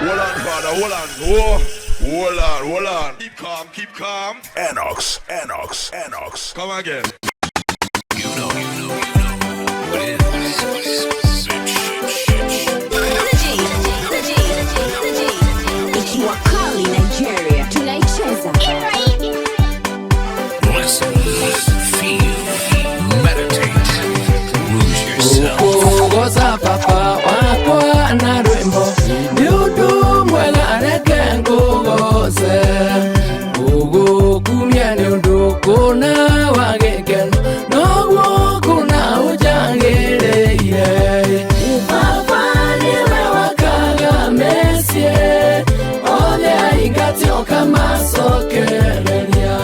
father, hold on. Oh, hold on. Keep calm. Enox. Come again. You know. What is? If you are calling Nigeria, tunaicheza. Listen, feel, meditate, lose yourself. Goza papa wakwa na rwimbo Niundu mwega reke ngugoze Ugu kumia niundu kuna wagekeno Noguo kuna ujangireire Papa niwe wakaga mesie Othe aingati okama sokereria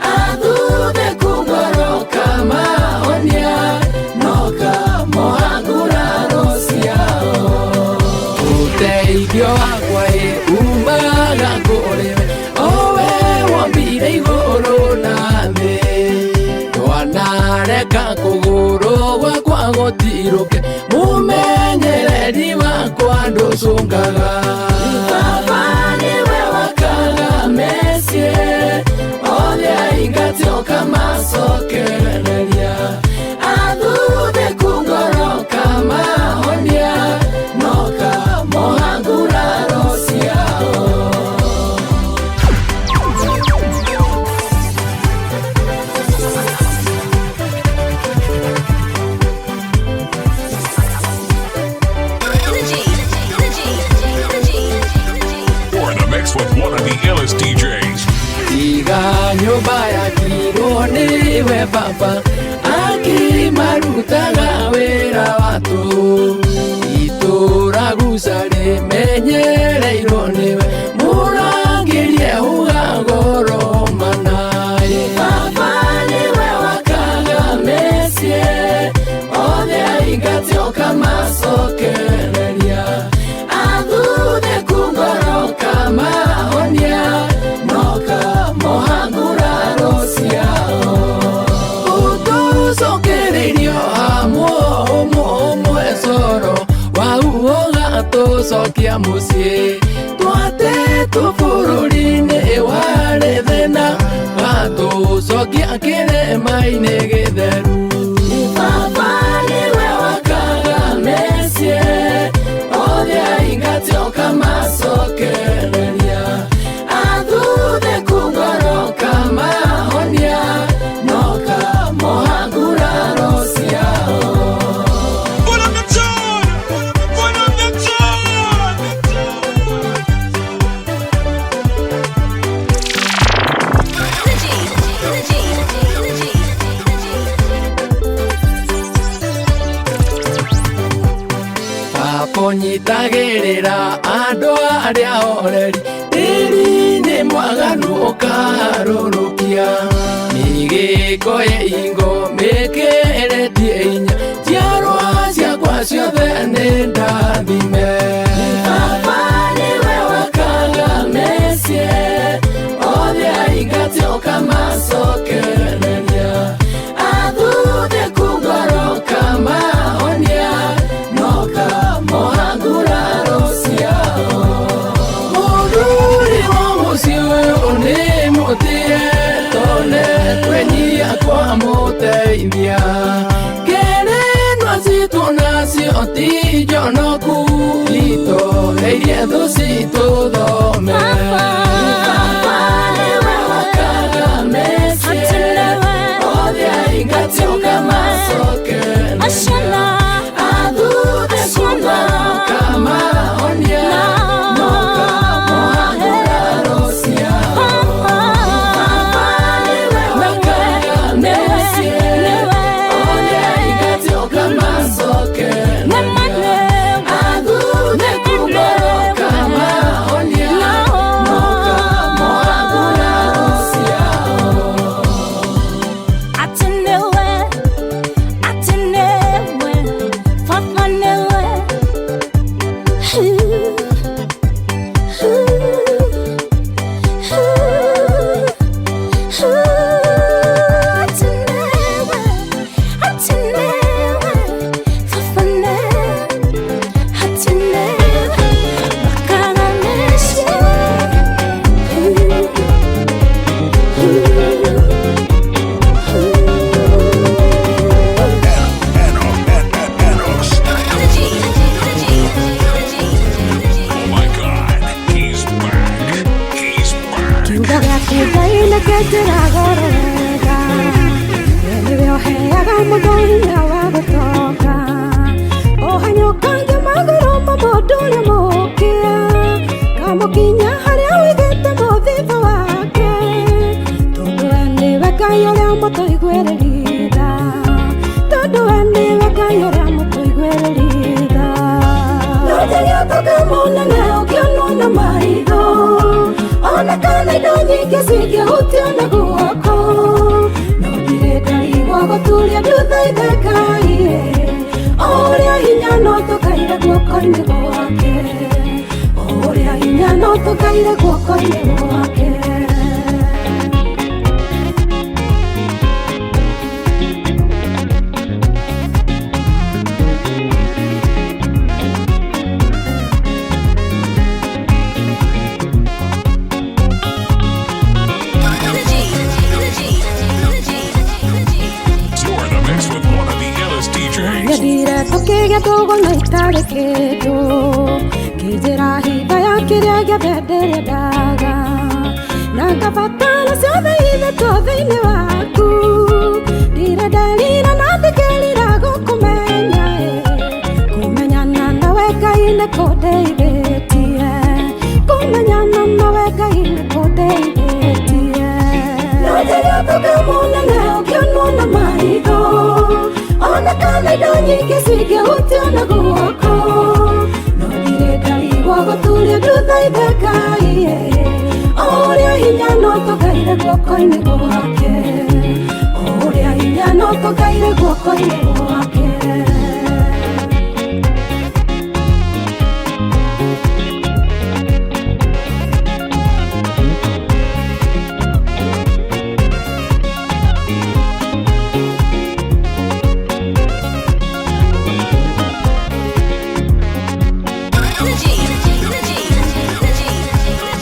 Athuthe kungoro kama onia Noka mohangura rosiao Uteithio wakwa umaga kũrĩwe Owe wombire igũrũ na thĩ Twanareka kũgũrũ gwakwa gũtirũke Mũmenyereri wakwa ndũcũngaga Baba nĩwe wakaga mesie Othe aingati okamacokereria Athuthe kungoro kama onia Noka mohangura rosiao You're in the mix with one of the illest DJs. Iga nyumba yakirwo niwe baba Akimarutaga wĩra watu Itũra guca rĩmenyereirwo niwe Mũrangĩrie ũgagoro manaĩ Baba niwe wakaga mesie Othe aingati okamacokereria Athuthe kungoro kama onia Noka mohangura rosiao Utucokereirio hamwe ũmwe coro Wauoga tũcokia mũciĩ Twatetwo bũrũri-inĩ warĩ thĩna Gatũcokia kĩrĩma-inĩ gĩtheru Baba niwe wakaga mesie Othe aingati okamacokereria Athuthe kungoro kama onia Noka mohangura rosiao Put up the tune. Kũnyitagĩrĩra andũ arĩa oreri Tĩri-inĩ mwaganu ũkaharũrũkia Mĩgĩko ya ingo mĩkĩretie hinya Njiarwa ciakwa ciothe nĩ ndathime Baba nĩwe wakaga mesie Othe aingati okamacokereria Athuthe kungoro kama onia Noka mohangura rosiao Mũthuri wa mũciĩ ũyũ nĩ mũtĩe Tone twenyia kwa mũteithia Ngerenwa citũ nacio ti njonoku Itũheirie thũ citũ thome Baba nĩwe wakaga mesie Othe aingati okamacokereria Athuthe kungoro kama onia Noka mohangura rosiao Baba niwe wakaga mesie Othe aingati okamacokereria Athuthe kungoro kama onia Noka mohangura rosiao neketera gorega Nibyo heaga mudonya wa gutoka Ohanyokanga maguru mabodole mokia Kamukinya haria wigete mothiva wake Tondu ene wekayore moto igwererida Tondu ene wekayore moto igwererida Nojeria toka munene ukionona maitho Ona kana indo nyingi cingĩhutia na guoko No ndirĩ ndaigua gũturia nduthaithe Ngai O ũrĩa hinya no tũkaire guoko-inĩ gwake O ũrĩa hinya no tũkaire guoko-inĩ gwake Tukige tugo na itare kedo Kijira hiba ya kiria gabedere daga Nakafatana siove ime toveine waku Dira dalira na tekelira go kumenya Kumenya nana weka ine kode ibetie Kumenya nana weka ine kode ibetie Nojeria toka munene ukionona maido Ona kana indo nyingi cingĩhutia na guoko No ndirĩ ndaigua gũturia nduthaithe Ngai O ũrĩa hinya no tũkaire guoko-inĩ gwake O ũrĩa hinya no tũkaire guoko-inĩ gwake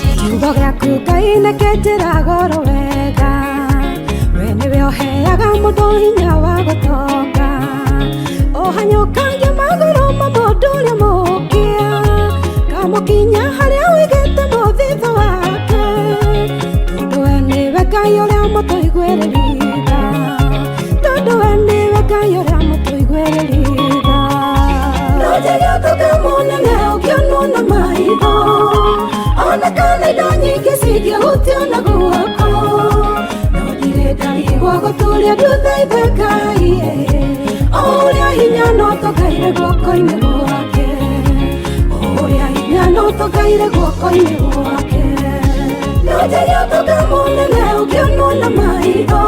Ngai neketera goro wega We niwe ũheaga mũndũ hinya wa gũtonga Ohanyũkangia magũrũ ma mũndũ ũrĩa mũkia Kamukinya harĩa wigĩte mũthitho wake Tondũ we niwe Ngai ũrĩa mũtũiguĩrĩritha Tondũ we niwe Ngai ũrĩa mũtũiguĩrĩritha Nojeria toka munene ũkionwo na maitho Ona kana indo nyingi cingĩhutia na guoko No ndirĩ ndaigua gũturia nduthaithe Ngai O ũrĩa hinya no tũkaire guoko-inĩ gwake O ũrĩa hinya no tũkaire guoko-inĩ gwake Nojeria toka munene ũkionwo na maitho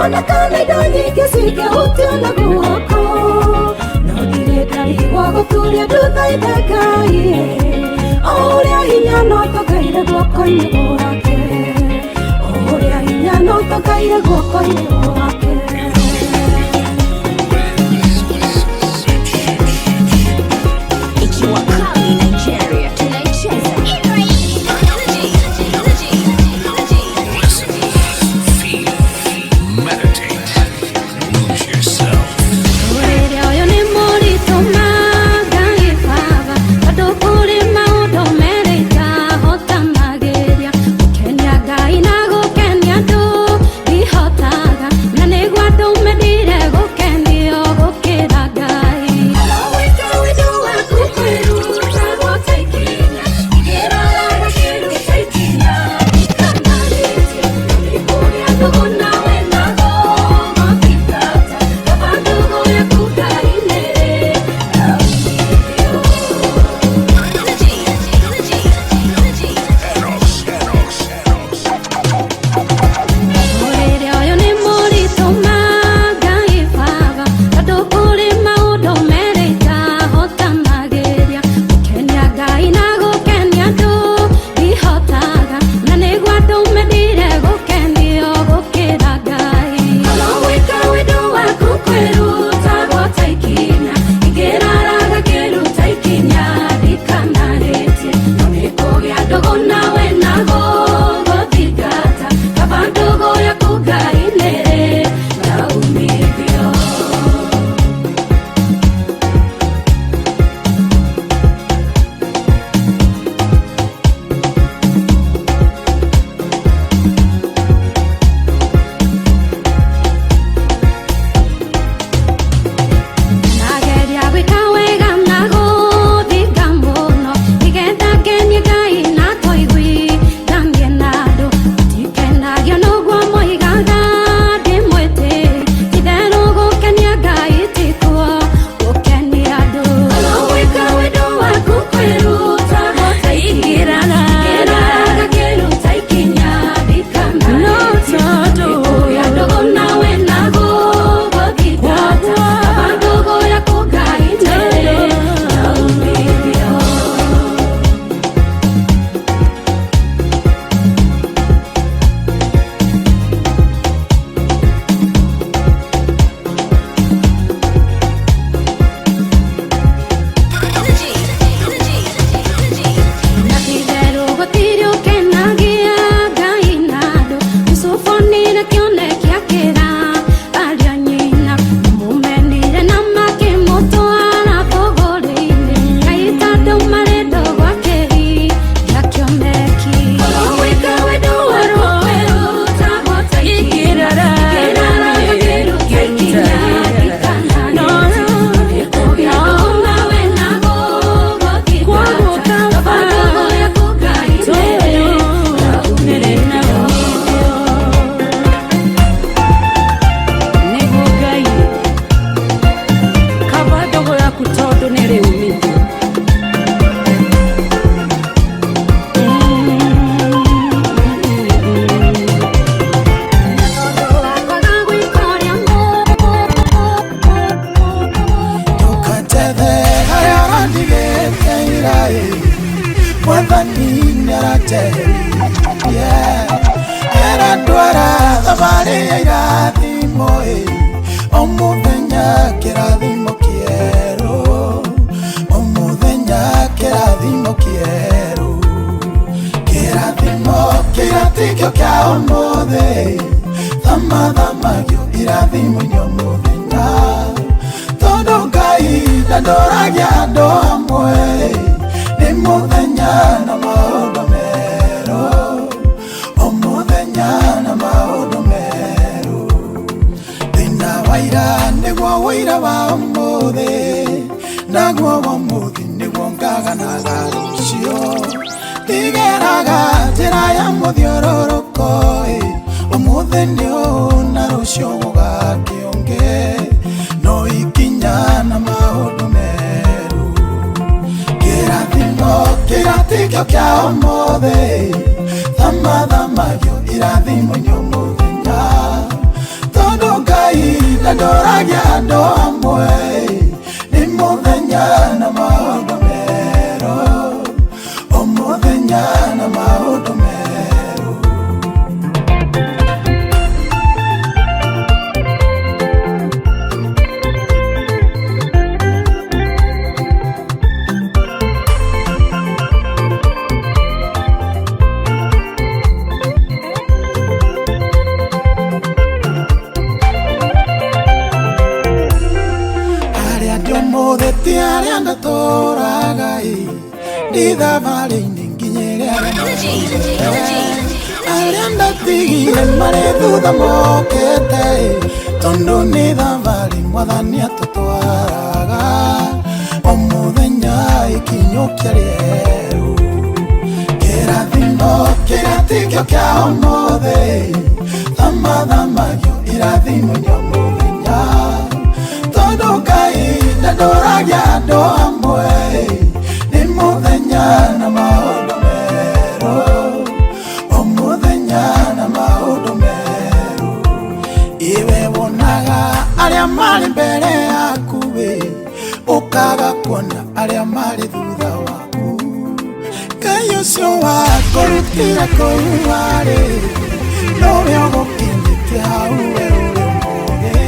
Ona kana indo nyingi cingĩhutia na guoko No ndirĩ ndaigua gũturia nduthaithe Ngai O ũrĩa hinya no tũkaire guoko-inĩ gwake O ũrĩa hinya no tũkaire guoko-inĩ gwake Ikiwa kali Nigeria tunaicheza Listen, feel, meditate, lose yourself. Ũrĩrĩa ũyũ nĩ mũritũ ma Ngai Baba Tondũ kũrĩ maũndũ merĩ itahotanageria Gũkenia Ngai na gũkenia andũ ndihotaga Na nĩ Mwathani arateri Era dwara thabari ya irathimo Omuthenya kirathimo kieru Omuthenya kirathimo kieru Kirathimo kiratikio kia omuthe Thamathamagio irathimo ni omuthenya Tondu Ngai ndandoragia andu amwe Ni muthenya na maundu meru Omuthenya na maundu meru Thina waira niguo wira wa umuthi Naguo wa umuthi niguo ngaganaga rucio Tigeraga njira ya muthiururuko Umuthi niu na rucio gugakionge No ikinya na maundu meru Kirathimo kiratikio kia umuthi Thamathamagio irathimo ni omuthenya Tondu Ngai ndandoragia andu amwe Ni muthenya na maundu meru Omuthenya na maundu meru Aria ndatoraga Ndithabarĩinĩ nginyĩre aria ndatigire marĩ thutha mokĩte Tondu nĩ thabarĩ Mwathani atũtwaraga Omuthenya ikinyũkia rĩerũ Kĩrathimo kĩratikio kia ũmũthĩ Thamathamagio irathimo ni omuthenya Tondu Ngai ndandoragia andu amwe Ni muthenya na maundu meru Omuthenya na maundu meru Iwe wonaga aria mari mbere yaku Ukaga kuona aria mari thutha waku Ngai ucio wakũrutire kũu warĩ Nowe ũgũkinyĩtie hau we ũrĩ mũũgĩ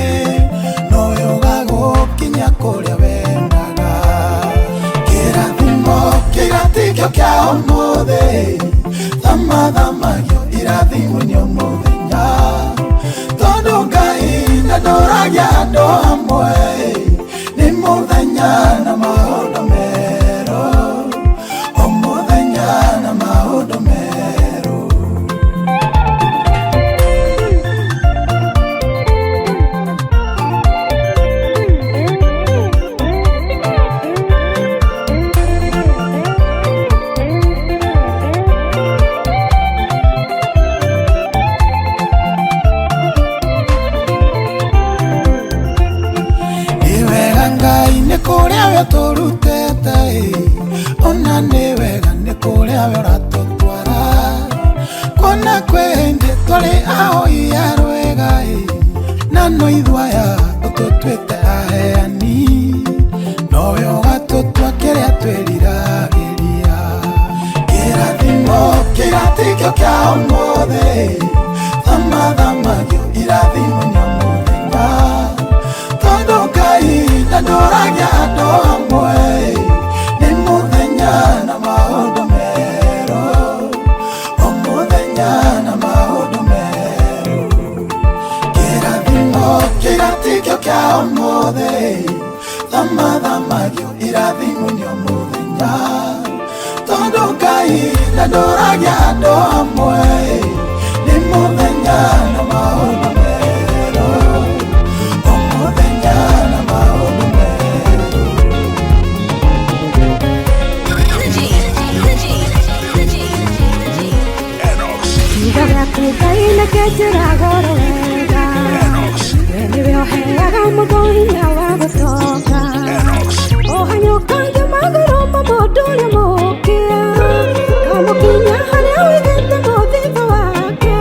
Nowe ũgagũkinya kũrĩa wendaga Kĩrathimo kĩratikio kia ũmũthĩ Thamathamagio irathimo ni omuthenya Tondu Ngai ndandoragia andu amwe Ni muthenya na maundu meru Omuthenya na maundu meru Kuria we turutete Ona ni wega ni kuria we uratutwara Kona kwende tuli ahoi arwega Na no ithwaya ututwite aheani Nowe ugatutwa kiria twĩriragĩria Kĩrathimo kĩratikio kia ũmũthĩ Thamathamagio irathimo ni omuthenya Tondu Ngai ndandoragia andu amwe Ni muthenya na maundu meru Omuthenya na maundu meru Kĩrathimo kĩratikio kia ũmũthĩ Thamathamagio irathimo ni omuthenya Tondu Ngai ndandoragia andu amwe Ni muthenya na maundu meru Omuthenya na maundu meru Enox Ngai naketera goro wega Wewe oheaga mũndũ hinya wa gũtonga Ohanyokagia magũrũ ma mũndũ ũrĩa mũũkĩa Kamũkinya harĩa wĩigĩte mũthitho wake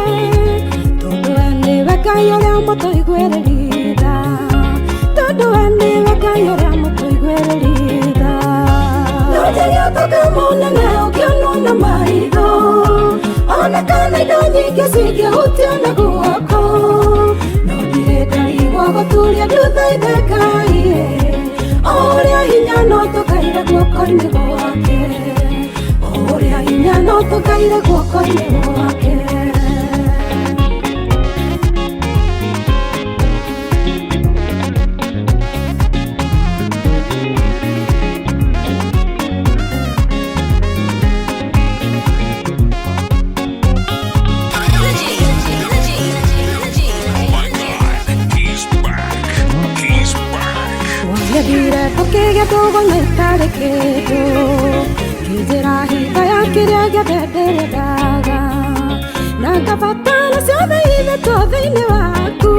Tondũ we nĩwe Ngai ũrĩa mũtũiguĩrĩria tha Tondũ we nĩwe Ngai ũrĩa mũtũiguĩrĩria tha Nĩũnjĩria ũtonga mũnene ũkĩonwo na nyingĩ ũtiona guoko no ndirĩndarigwo gũturia nduthaithe Ngai ũrĩa hinya no tũkaire guoko-inĩ gwake ũrĩa hinya no tũkaire guoko-inĩ gwake Tukigĩa tũgona itarĩ kĩndũ kĩnjĩra hitho ya kĩrĩa gĩothe ndĩrendaga na ngabatara ciothe ithetwo thĩinĩ waku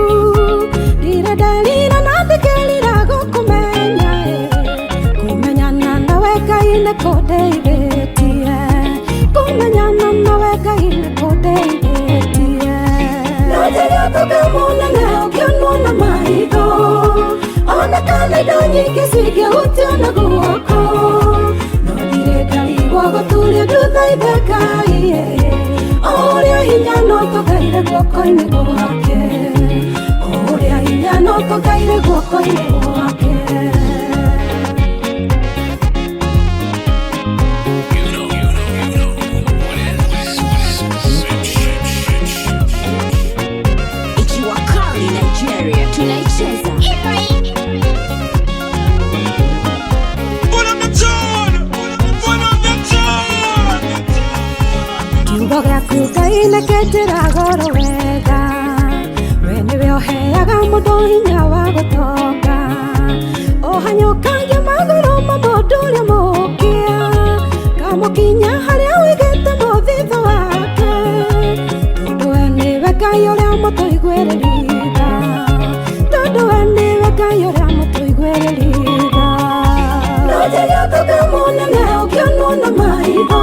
ndirenderira na ndĩkĩrira gũkũmenya kũmenyana nawe Ngai nĩ kũndeithĩtie kũmenyana nawe Ngai nĩ kũndeithĩtie na njĩra tũkamũnene ũkĩonwo na maitho ona kana indo nyingĩ cingĩhutiana guoko no ndirĩndarigwo gũturia nduthaithe Ngai ũrĩa hinya no tũkaire guoko-inĩ gwake ũrĩa hinya no tũkaire guoko-inĩ gwake Ikiwa kali Nigeria tunaicheza. Kiugo gĩaku Ngai nĩ kĩnjĩra goro wega we nĩwe ũheaga mũndũ hinya wa gũtonga ũhanyũkagia magũrũ ma mũndũ ũrĩa mũũkia kamũkinya harĩa wĩigĩte mũthitho wake tondũ we nĩwe Ngai ũrĩa mũtũiguĩrĩria tondũ we nĩwe Ngai ũrĩa mũtũiguĩrĩria no njĩra tũkamũnene ũkĩonwo na maitho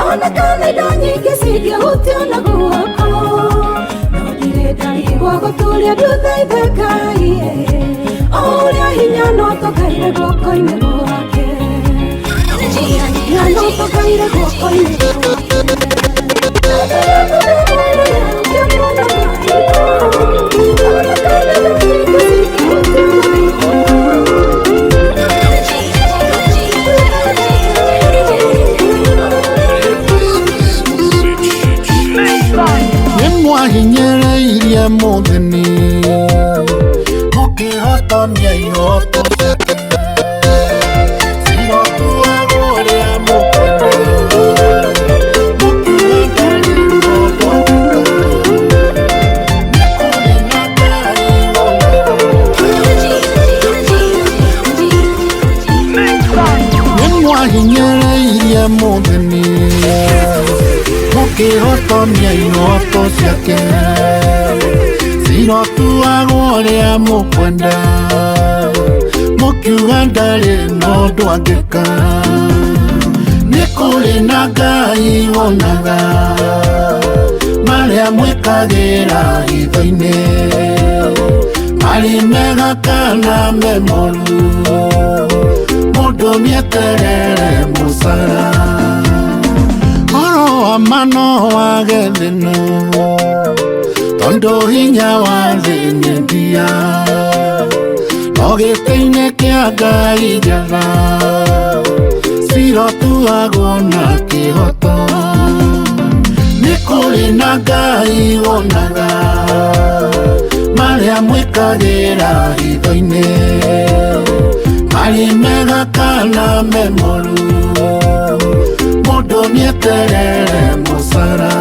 ona kana indo nyingĩ cingĩhutiana guoko no ndirĩndarigwo gũturia nduthaithe Ngai ũrĩa hinya no tũkaire guoko-inĩ gwake ũrĩa hinya no tũkaire guoko-inĩ gwake Mwahinyereirie mũtheni mũkĩhotomia ihoto ciake cirotuagwo ũrĩa mũkwenda mwahinyereirie mũtheni mũkĩhotomia ihoto ciake cirotuagwo ũrĩa mũkwenda mũkiuga ndarĩ na ũndũ angĩka nĩ kũrĩ na Ngai wonaga marĩa mwĩkagĩra hitho-inĩ marĩ mega kana me moru mũndũ nĩeterere mũcara mano wage thĩno tondũ hinya wa thĩ nĩ mbia no gĩtĩ-inĩ kĩa Ngai njega cirotuagwo na kĩhoto nĩ kũrĩ na Ngai wonaga marĩa mwĩkagĩra hitho-inĩ marĩ mega kana me moru mũndũ nĩeterere mũcara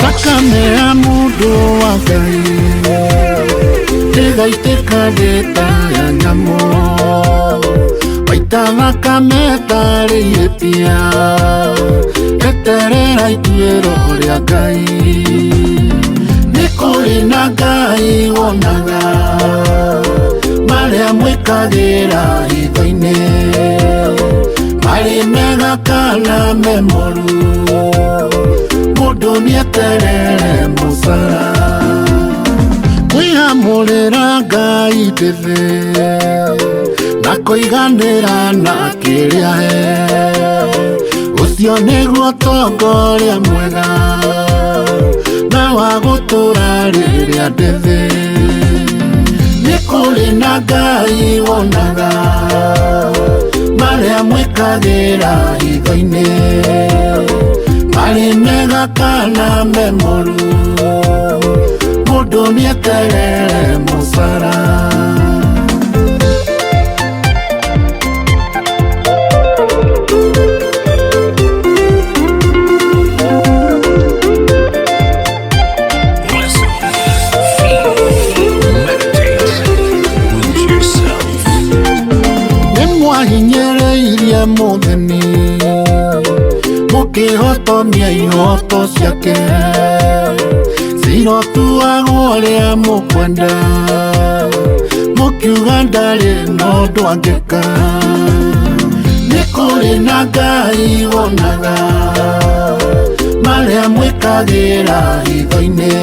thakame ya mũndũ wa Ngai ĩgaitĩka ndĩta ya nyamũ thakame tarĩhĩtia eterera ituĩro rĩa Ngai nĩ kũrĩ na Ngai wonaga marĩa mwĩkagĩra hitho-inĩ marĩ mega kana memoru mundu nieterere musara kwihamurira Ngai ndithi na kuiganira na kiria he ucio niguo tongoria mwega na wa gutura riria ndithi nikuri na Ngai wonaga maria mwikagira hitho-ini mari mega kana memoru mundu nieterere musara Nimwahinyereirie mutheni mukihotomia ihoto ciake cirotuagwo uria mukwenda mukiuga ndari no ndwangika nikuri na Ngai wonaga maria mwikagira hitho-ini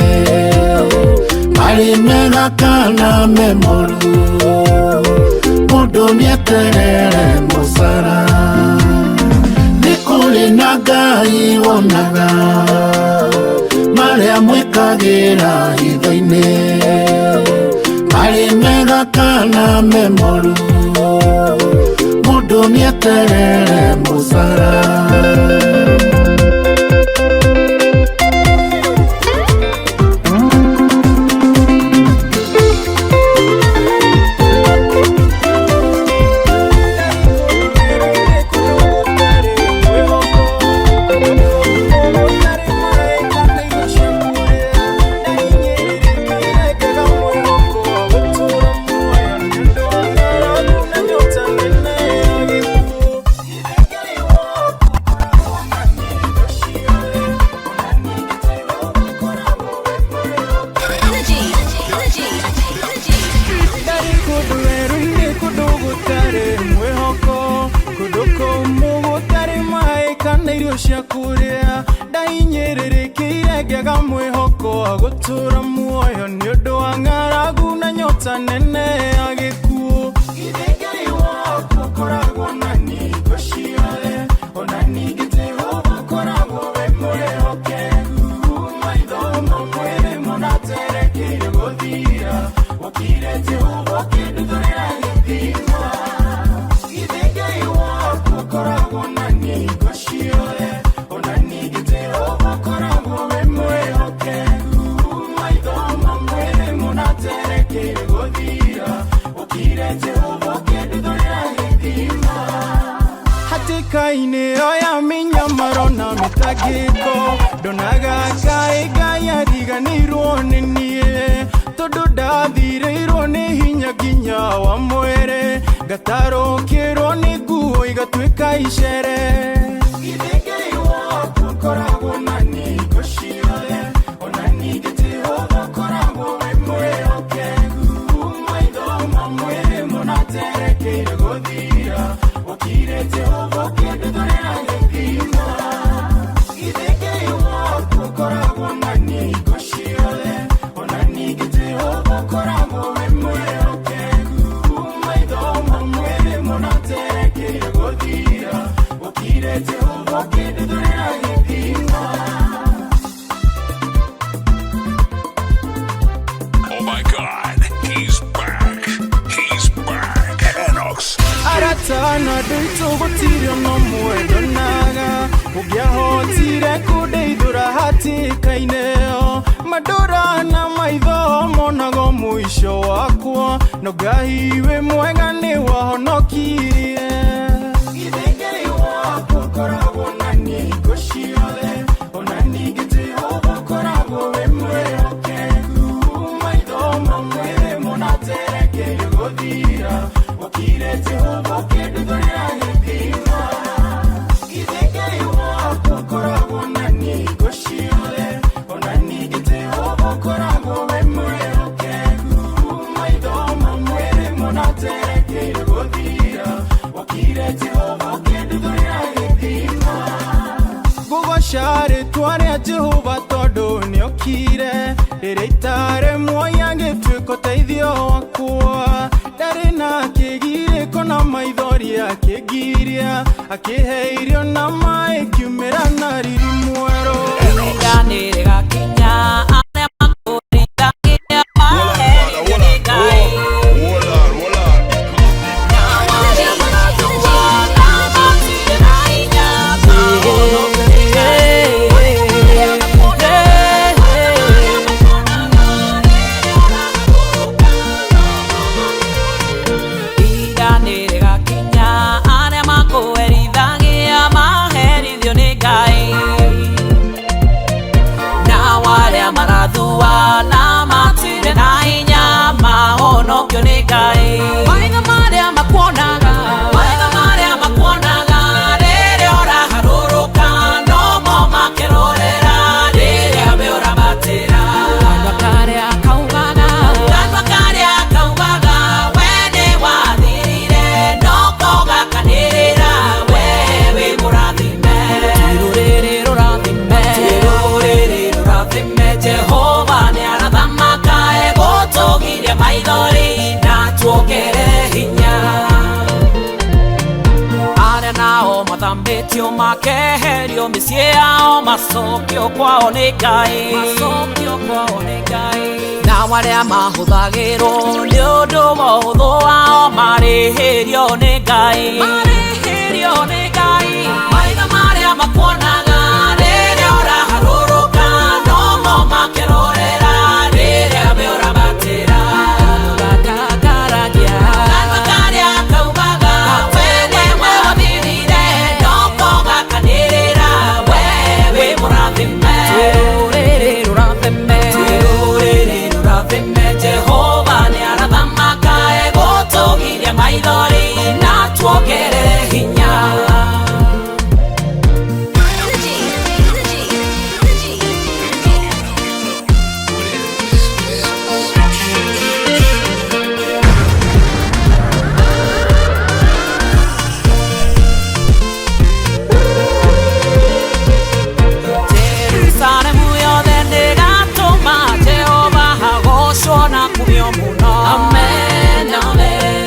mari mega kana memoru mundu nieterere musara nikuri na Ngai wonaga maria mwikagira hitho-ini mari mega kana memoru mundu nieterere musara Kaine oya minya marona mitagiko donaga kai gaya diga ni ruone nie todo davire irone hinya ginya wa mwere gataro kero ni guo igatweka ishere idege iwa kukora wonani koshire onani gete hoba kora wo mwere okegu maido mamwere monatere kero godira okire te hoba Oh my God, he's back. He's back. Enox. Aratana doito botirio no muedo naga ugia hotire kudeidura hati kaineo madora na maitho monago muisho wakwa nogahiwe mwega ni wahonokirie idegei wako koragwo nani goshiole onani gite hobo koragwo we mweokegu maitho mamwere monatereke godira wakirete hobo kedugorera gipima idegei wako koragwo nani goshiole onani gite hobo koragwo we mweokegu maitho mamwere monatereke godira Jehova tondu niokire rĩrĩa itarĩ muoya gĩtuĩka ũteithio wakwa ndarĩ na kĩgirĩko na maithori akĩngiria akĩhe irio na maĩ kiumĩra na riri mwerũ Ihinda rĩgakinya arĩa makũrithagia maherio nĩ Ngai Mathambĩtio makeherio mĩciĩ yao macokio kwao nĩ Ngai na arĩa mahũthagĩrwo nĩ ũndũ wa ũhũthũ wao marĩhĩrio nĩ Ngai maitho marĩa makuonaga rĩrĩa ũraharũrũka no mo makĩrorera rĩrĩa we ũrabatĩra Jehova nĩ arathamaka egũtũgiria maithori na tuongerere hinya Amen, amen.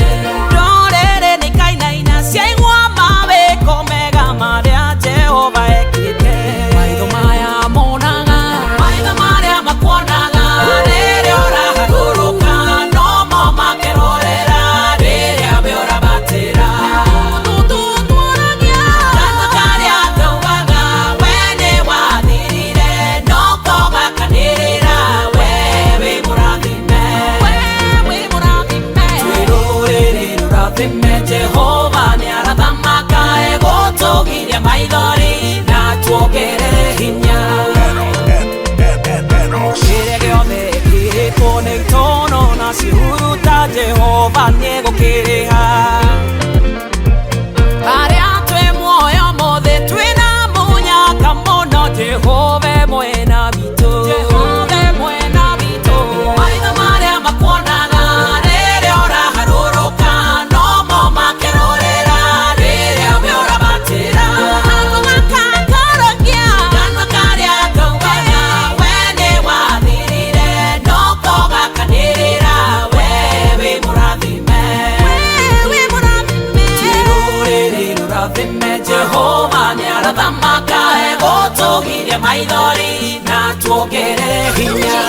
Ndorere nĩ kainaina ciaigua mawĩko mega marĩa Jehova ekĩte. Maitho maya monaga, maitho marĩa makuonaga rĩrĩa ũraharũrũka no mo makĩrorera rĩrĩa we ũrabatĩra. Tutuonagia kanua karĩa kaugaga we nĩ wathirire no ko gakanĩrĩra we wĩ mũrathime. Jehova nĩ arathamaka egũtũgiria maithori na tuongerere hinya kĩrĩa gĩothe kĩrĩtwo nĩ itono na cihuruta Jehova nĩ egũkĩrĩha arĩa twĩ muoyo mothe twĩna mũnyaka mũno Jehova mwena witũ maitho marĩa makuonaga rĩrĩa ũraharũrũka no mo makĩrorera rĩrĩa we ũrabatĩra kanua karĩa kaugaga we nĩ wathirire no ko gakanĩrĩra we wĩ mũrathime rũrĩrĩ rũrathime Jehova nĩ arathamaka egũtũgiria maithori na tuongerere hinya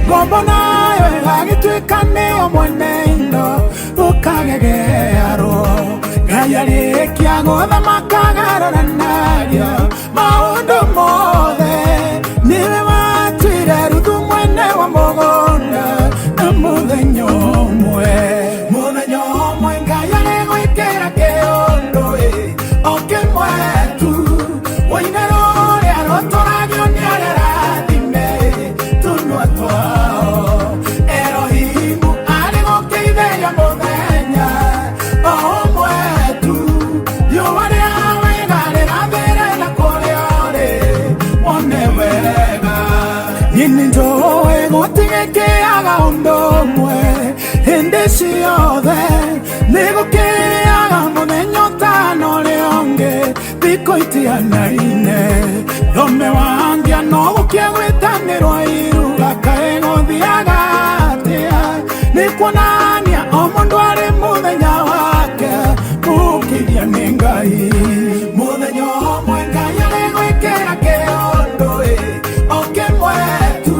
Gobonayo agituĩka nĩyo mwenendo ũkagegearwo Ngai arĩkia gũthamaka agarũranagia maũndũ mothe nĩwe watuire Ruthu mwene wa mũgũnda na mũthenya ũmwe Ngai arĩgwĩkĩra kĩũndũ o kĩmwe undo mwe hindi ciothe nigukiaga muthenya utano rionge thiko itianaine thome wangia no gukia gwitanirwo iruga kae guthiaga atia nikuonania o mundu ari muthenya wake mukiria ni Ngai muthenya umwe Ngai ari gwikira kiondo okimwe tu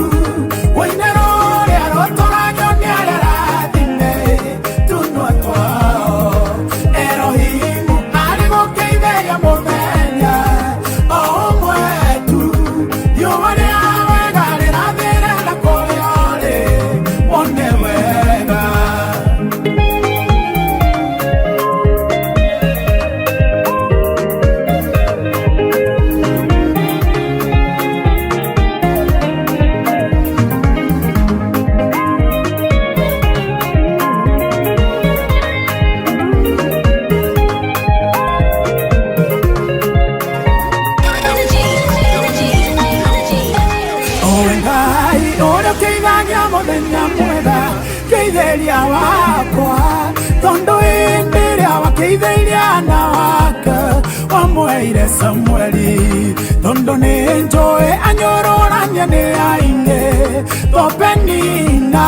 wainero ria rotoragio ni aria rathime tunwa twao Erohimu ari gukiithiria muthenya umwe tu riũa ria wega rirathire na kuria uri wone wega Keithiria wakwa tondu hindi ria wakeithiria na waka wamweire Samueli tondu ni njui anyururania ni aine topenina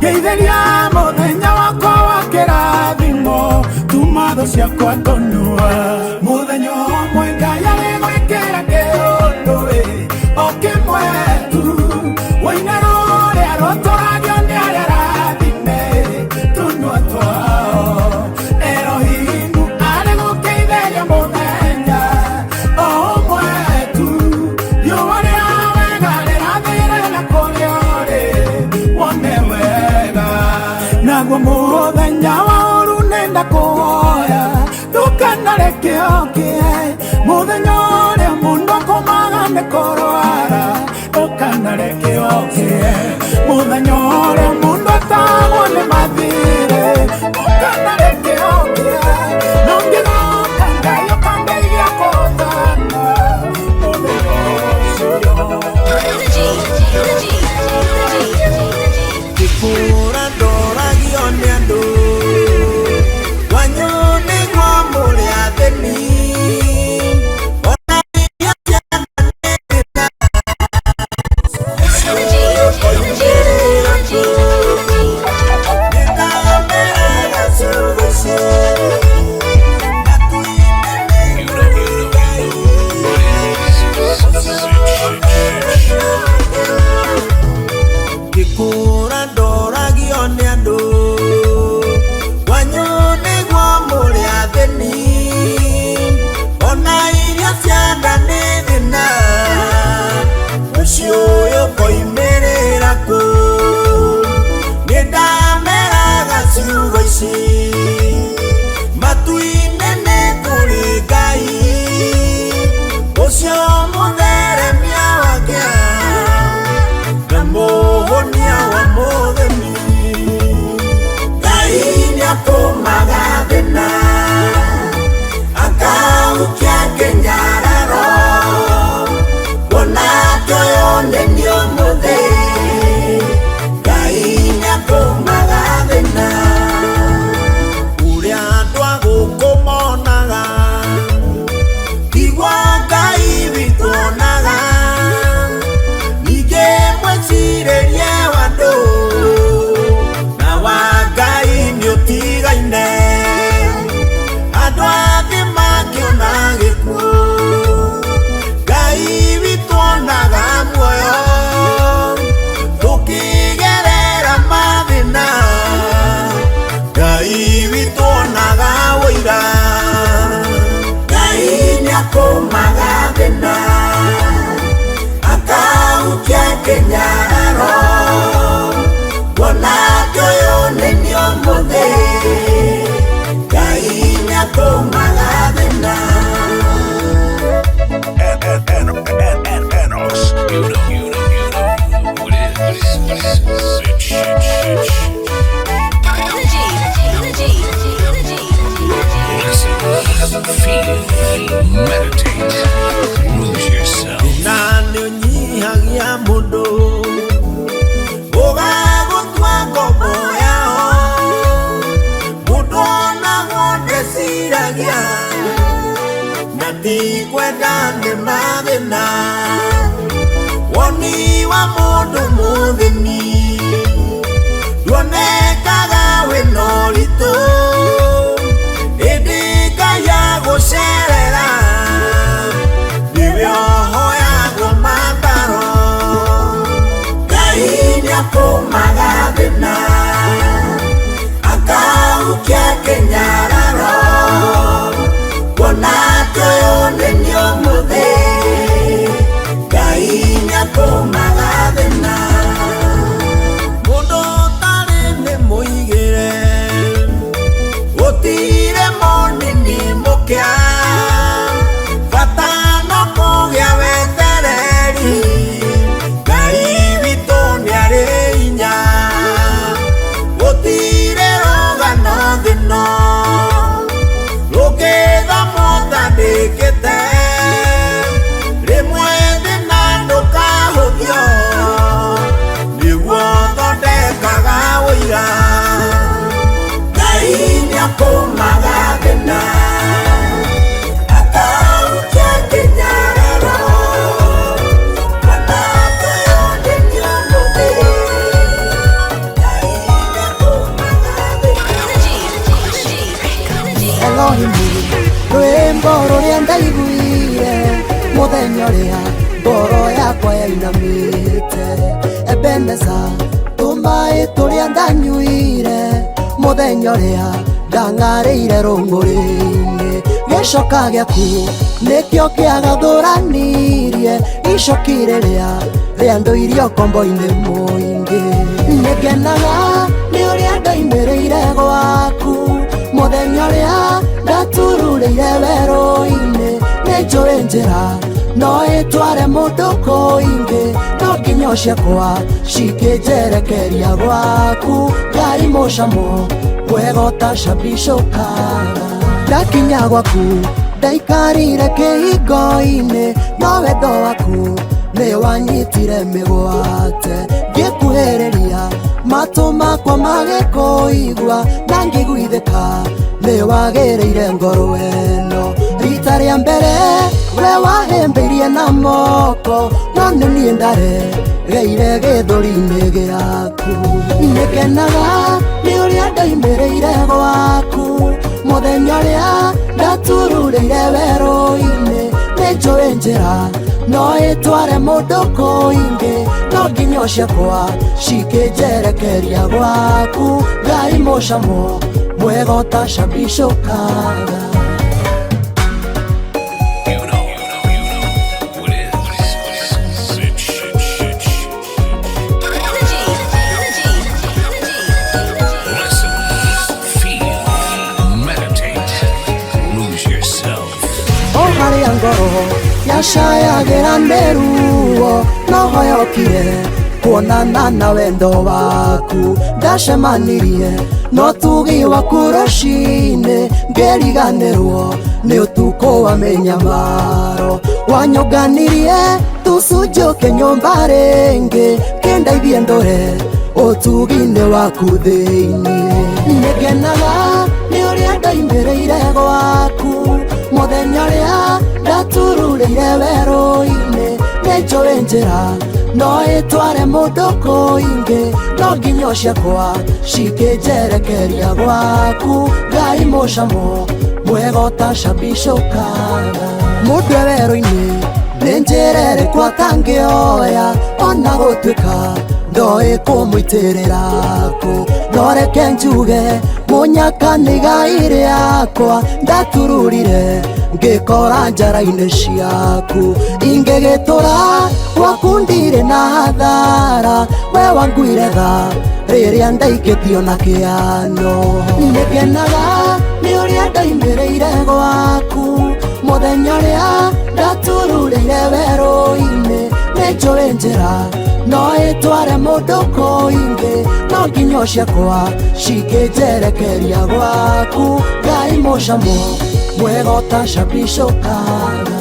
keithiria muthenya wakwa wa kirathimo tuma tho ciakwa tonua muthenya umwe Ngai ari gwikira kiundu okimwe tu wainero ria rotoragio ni aria rathime tunwa twao Erohimu ari gukiithiria muthenya umwe tu riũa ria wega rirathire na kuria uri wone wega naguo muthenya wa uru nenda kuhoya ndukanareke okie muthenya uria mundu akomaga ni kurwara ndukanareke okie muthenya uria mundu atagwo ni mathire ndukanareke okie nongigoka Ngai ukandeithia kuthana muthenya ucio Kikura ndoragio ni andu wanyu niguo muri atheni Kikura ndoragio ni andu wanyu niguo muri atheni ona irio cianda ni thina ucio uyu koimirira ku nindameraga ciugo ici matu-inĩ nĩ kũrĩ Ngai ucio mũtheremia wake na mũhonia wa mũthemi Ngai nĩatũmaga thĩna akaukia kĩnyararo kuona tũyonenio mũthĩ Ngai nĩatũmaga thĩna ũrĩa andũ a gũkũ monaga tiguo Ngai witũ onaga ningĩ mwĩcirĩrie wa andũ na wa Ngai nĩũtigaine andũ athĩ makĩona gĩkuũ Ngai witũ onaga muoyo tũkĩgerera mathĩna Ngai witũ onaga wĩra Ngai nĩakũmaga thĩna akaukia kĩnyararo kuona tũyonenio mũthĩ Ngai nĩakũmaga thĩna Enox, you know what it is. Shit. Listen, feel, meditate, lose yourself. na nĩũnyihagia mũndũ ũgagũta ndĩraria na ti kwenda nĩ mathĩna woni wa mũndũ mũthĩni nduonekaga wĩna ũritũ ĩndĩ Ngai agũcerera nĩwe ũhoyagwo matharo Ngai nĩakũmaga thĩna akaukia kĩnyararo kuona toyo nĩ ũmũthĩ Ngai nĩakũmaga thĩna mũndũ ũtarĩ nĩ mũigĩre gũtirĩ mũnini mũkĩa bata no kũgĩa wetereri Ngai witũ nĩarĩ hinya gũtirĩ rũgano thĩno rũngĩtha mũtandĩkĩte rĩmwe thĩna ndũkahũthio nĩguo thondekaga ũira Ngai nĩakũmaga thĩna akaukia kĩnyararo kuona toyo nĩ ũmũthĩ Ngai nĩakũmaga thĩna Elohimu rwĩmbo rũrĩa ndaiguire mũthenya ũrĩa ngoro yakwa yainamĩte Ebeneza tũmaĩ tũrĩa ndanyuire mũthenya ũrĩa ndang'arĩire rũng'ũrĩ-inĩ gĩcoka gĩaku nĩkĩo kĩagathũranirie icoki rĩrĩa ndũirie ũkombo-inĩ mũingĩ nĩngenaga nĩ ũrĩa ndoimĩrĩire gwaku mũthenya ũrĩa ndatururĩire werũ-inĩ nĩnjũĩ njĩra no ĩtware mũndũ kũingĩ no nginya ciakwa cikĩnjerekeria gwaku Ngai mũcamo mwega ũtacambicũkaga ndakinya gwaku ndaikarire kĩhingo-inĩ no wendo waku nĩ wanyitire mĩgwate ngĩkuhĩrĩria matũ makwa magĩkũigua na ngĩguithĩka nĩ wagĩrĩire ngoro ĩno rita rĩa mbere we wahĩmbĩirie na moko no nĩ niĩ ndaregeire gĩthũri-inĩ gĩaku nĩngenaga nĩ ũrĩa ndoimĩrĩire gwaku mũthenya ũrĩa ndatururĩire werũ-inĩ nĩnjũĩ njĩra no ĩtware mũndũ kũingĩ no nginya ciakwa cikĩnjerekeria gwaku Ngai mũcamo mwega ũtacambicũkaga harĩa ngoro yacayagĩra nĩ ruo no hoyokire kuonana na wendo waku ndacemanirie no tugi waku rũcinĩ ngĩriganĩrwo nĩ ũtukũ wa mĩnyamaro wanyũnganirie tũcunjũke nyũmba rĩngĩ kĩndeithie ndore ũtugi-inĩ waku thĩinĩ nĩngenaga nĩ ũrĩa ndoimĩrĩire gwaku mũthenya ũrĩa ndatururĩire werũ-inĩ nĩnjũĩ njĩra no ĩtware mũndũ kũingĩ no nginya ciakwa cikĩnjerekeria gwaku Ngai mũcamo mwega ũtacambicũkaga mũndũ e werũ-inĩ nĩ njĩra ĩrĩkũ atangĩoya ona gũtuĩka ndoĩ kũmũitĩrĩra kũ no reke njuge mũnyaka nĩ Ngai rĩakwa ndatururire ngĩkora njara-inĩ ciaku ingĩgĩtũra gwaku ndirĩ na hathara we wanguire tha rĩrĩa ndaikĩtio na kĩano nĩngenaga nĩ ũrĩa ndoimĩrĩire gwaku mũthenya ũrĩa ndatururĩire werũ-inĩ nĩnjũĩ njĩra no ĩtware mũndũ kũingĩ no nginya ciakwa cikĩnjerekeria gwaku Ngai mũcamo mwega ũtacambicũkaga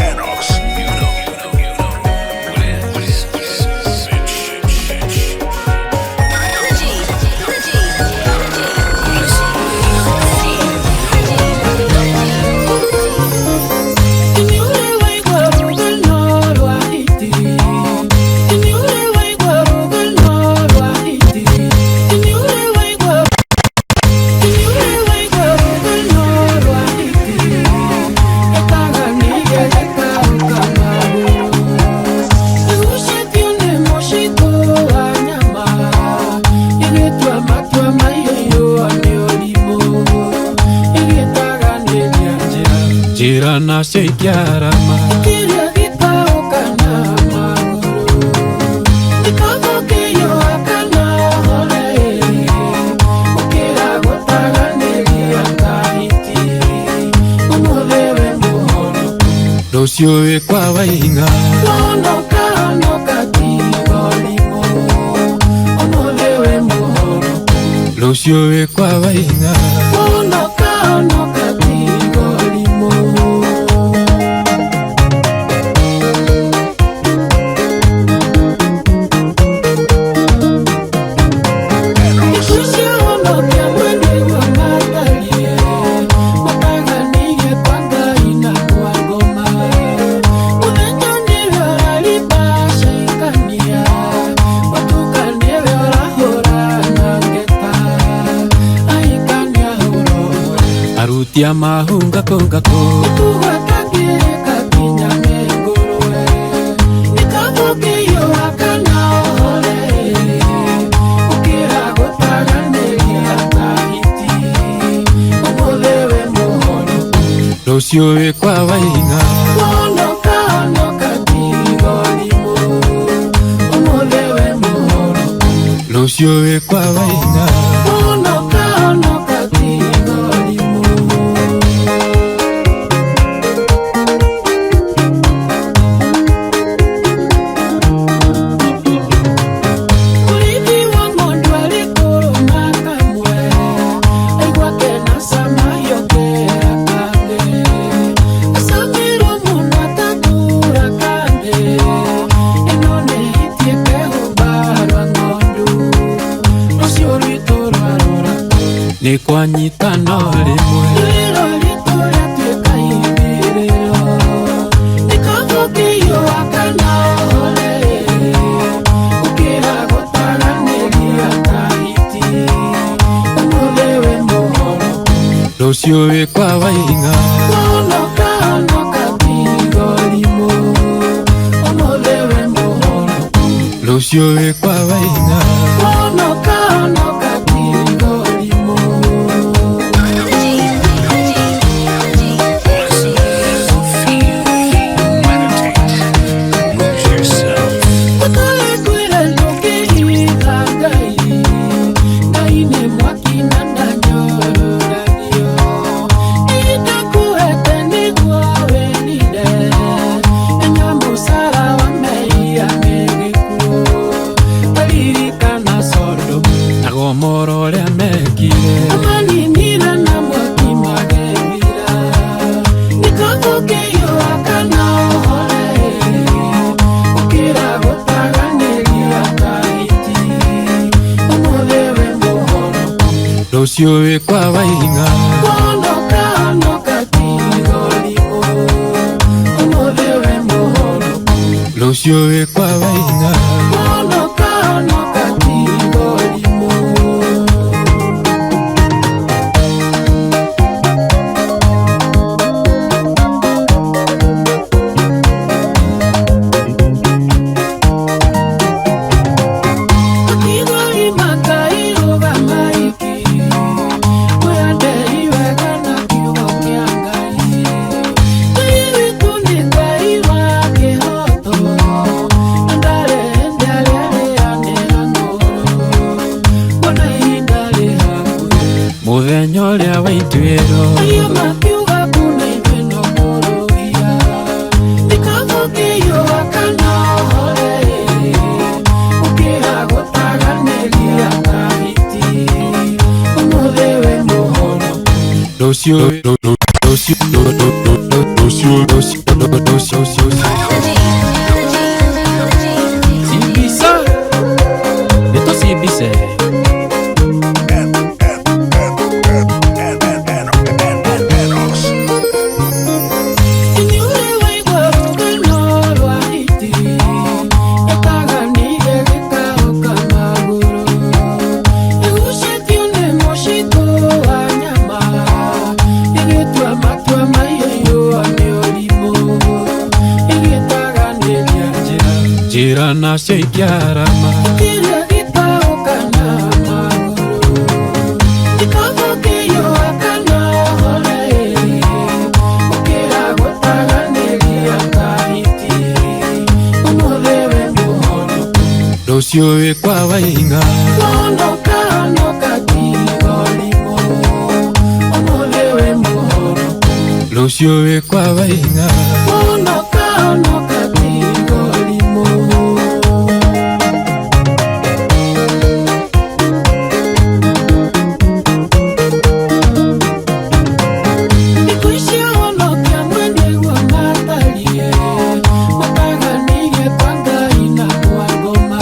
Enox, you know what it is. njĩra nacio ikĩarama. Kĩrĩa gĩkaũkana magũrũ gĩkabokĩyũa kana hore gũkĩra gũtaganĩria kahiti ũmũthĩ wĩ mũhonoku rũciũ wĩ kwa Waing'a. Honoka honoka Kigooco ũmũthĩ wĩ mũhonoku rũciũ wĩ kwa Waing'a. Honoka honoka Kigooco arutia mahunga kunga ku Tugatagĩrĩka kinya mĩngũrwe Gĩkabokĩyũa kana hore gũkĩra gũtaganĩria kahiti ũmũthĩ wĩ mũhonoku rũciũ wĩ kwa Waing'a. Honoka honoka Kigooco ũmũthĩ wĩ mũhonoku rũciũ wĩ kwa Waing'a. Honoka honoka Kigooco Mũrĩithi wa ng'ondu arĩ kũrũma kamwe aigua kena cama yokera kande acamĩrwo mũno atatura kande ĩno nĩ hitie kehumba rwa ng'ondu rũciũ rwitũ rwarora nĩ kwanyitana rĩmwe rĩrĩro ritũ rĩatuĩka ithirĩro Gĩkabokĩyũa kana hore gũkĩra gũtaganĩria kahiti ũmũthĩ wĩ mũhonoku rũciũ wĩ kwa Waing'a. Honoka honoka Kigooco ũmũthĩ wĩ mũhonoku rũciũ wĩ kwa Waing'a. Honoka honoka Kigooco Ũtarĩ kwĩra ndũngĩhitha Ngai Ngai nĩ mwaki na ndanyororagio Nĩndakũhete nĩguo wĩrinde Enya mũcara wa mehia nĩ gĩkuũ Taririkana Sodomu na Gomora ũrĩa mekire amaninire na mwaki magethira Gĩkabokĩyũa kana hore gũkĩra gũtaganĩria kahiti ũmũthĩ wĩ mũhonoku rũciũ wĩ kwa Waing'a. Honoka honoka Kigooco ũmũthĩ wĩ mũhonoku rũciũ wĩ kwa Waing'a. Honoka honoka Kigooco Kigooco makairũgama iki mwendei wega na kiugo kĩa Ngai Ngai witũ nĩ Ngai wa kĩhoto na ndarĩ arĩa rĩanĩranũrũ mbona ihinda rĩ hakuhĩ mũthenya ũrĩa wa ituĩro Iyo makiuga kuna ithĩno kũrũgia Gĩkabokĩyũa kana hore gũkĩra gũtaganĩria kahiti ũmũthĩ wĩ mũhonoku rũciũ Sibisa nĩtũcimbise Inyuĩ waigua rũgano rwa hiti Gĩtaganĩire gĩkaũka magũrũ Ĩgucĩtio nĩ mũcitũ wa nyama Ĩgĩtua matua maiyũirwo nĩ ũrimũ Ĩgĩtaganĩria njĩra nacio ikĩarama Kĩrĩa gĩkaũkana magũrũ Gĩkabokĩyũa kana hore gũkĩra gũtaganĩria Lucio wekwa wainga Onoka noka tigolimo Omolewe mohoro Lucio wekwa wainga Onoka noka tigolimo Nikuishia onokia mwene wa matalie Mataga nige panga ina kwa ngoma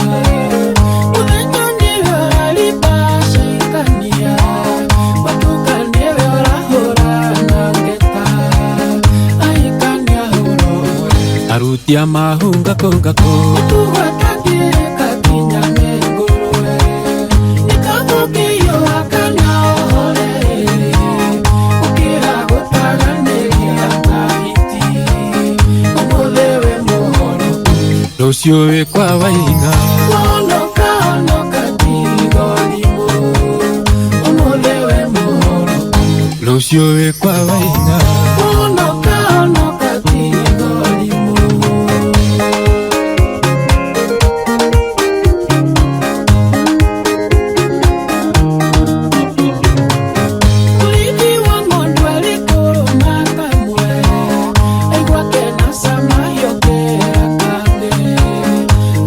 Muthenya niwe oralipa shaikania Watuka niwe orahura na ngeta Aikania huromwe Arutia mahunga kongako Tuwa kakieka kinyame nguruwe Nikamukiyo akana ohore Ukira gutaganiria kahiti Umulewe muhoro Lucio wekwa wainga Onoka noka tigolimo Umulewe muhoro Lucio wekwa wainga Onoka noka tigolimo Ulimi wa ng'ondu alikũrũma kamwe aigua kena cama yokera kande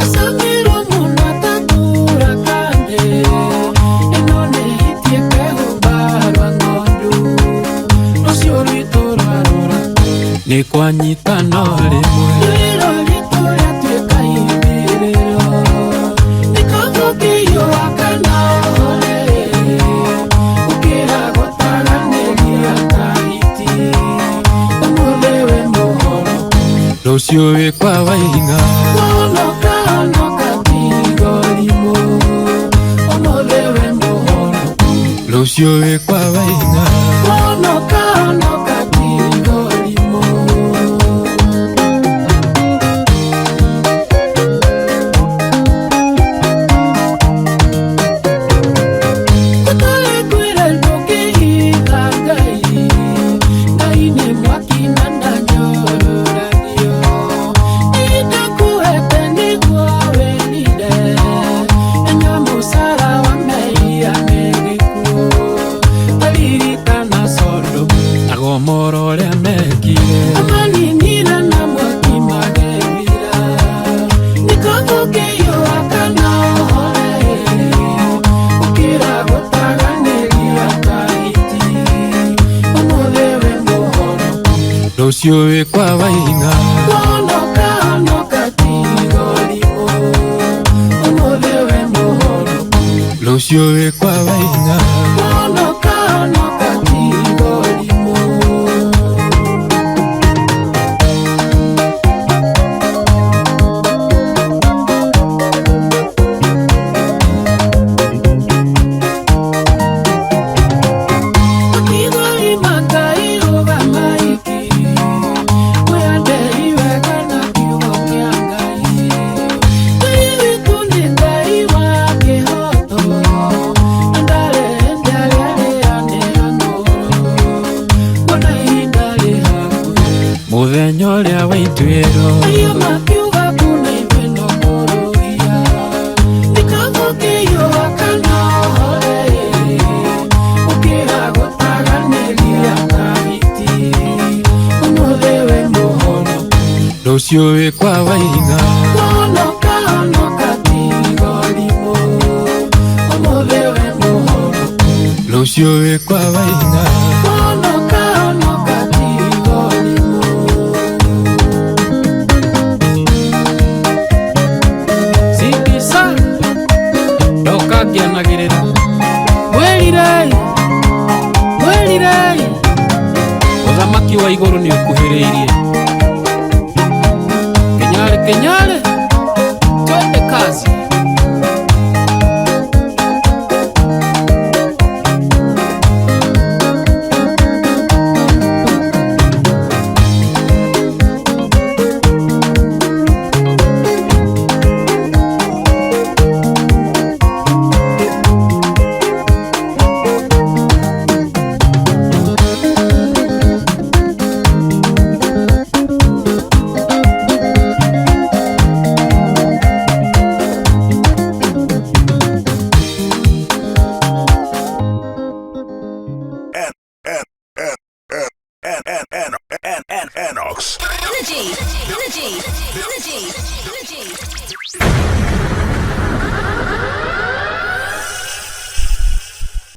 acamirwo mũno atatura kande ĩno nĩ hitie kehumba rwa ng'ondu rũciũ rwitũ rwarũra Ni kwanyita no rimwe rwĩro ritũ rĩatuĩka ithirĩro nĩkamũkĩio akana ohore ũkĩra gũtaganĩria kahiti ũmũlewe mũhoro Lucio wekwa wainga Onoka noka tigolimo ũmũlewe mũhoro Lucio wekwa wainga Onoka noka tigolimo Gũtarĩ kwĩra ndũngĩhitha Ngai Ngai nĩ mwaki na ndanyorũragio Nĩndakuhete nĩguo wĩrire Enya mũcara wa mehia nĩ gĩkuũ Taririkana Sodomu Na Gomora ũrĩa mekire Amaninire na mwaki magethira Nĩkamũkĩio akana ohore Ũkĩra gũtaganĩria kahiti Ũmũlewe mũhoro Lucio wekwa wainga Onoka noka tigolimo Ũmũlewe mũhoro Lucio wekwa wainga Onoka noka tigolimo Akigolima Ngai rũgama iki Mwĩandei wega na kiugo kĩa Ngai Ngai witũ nĩ Ngai wa kĩhoto Na ndarende arĩa rĩaneanũrwo Ona ihinda rĩ hakuhĩ Muthenya ũrĩa wa ituĩro Aria makiuga kuna ithuĩ no kũrũgia Nĩkamũkĩio akana ohore Ũkĩra gũtaganĩria kahiti Ũmũlewe mũhoro Lucio wekwa wainga Onoka noka tigolimo Ũmũlewe mũhoro Lucio wekwa wainga Onoka noka tigolimo Singisa Ndoka ngĩanagĩrĩra Mwĩrirei Mwĩrirei Ũthamaki wa igũrũ nĩ ũkuhĩrĩirie Kenyare kenyare Twende kazi G.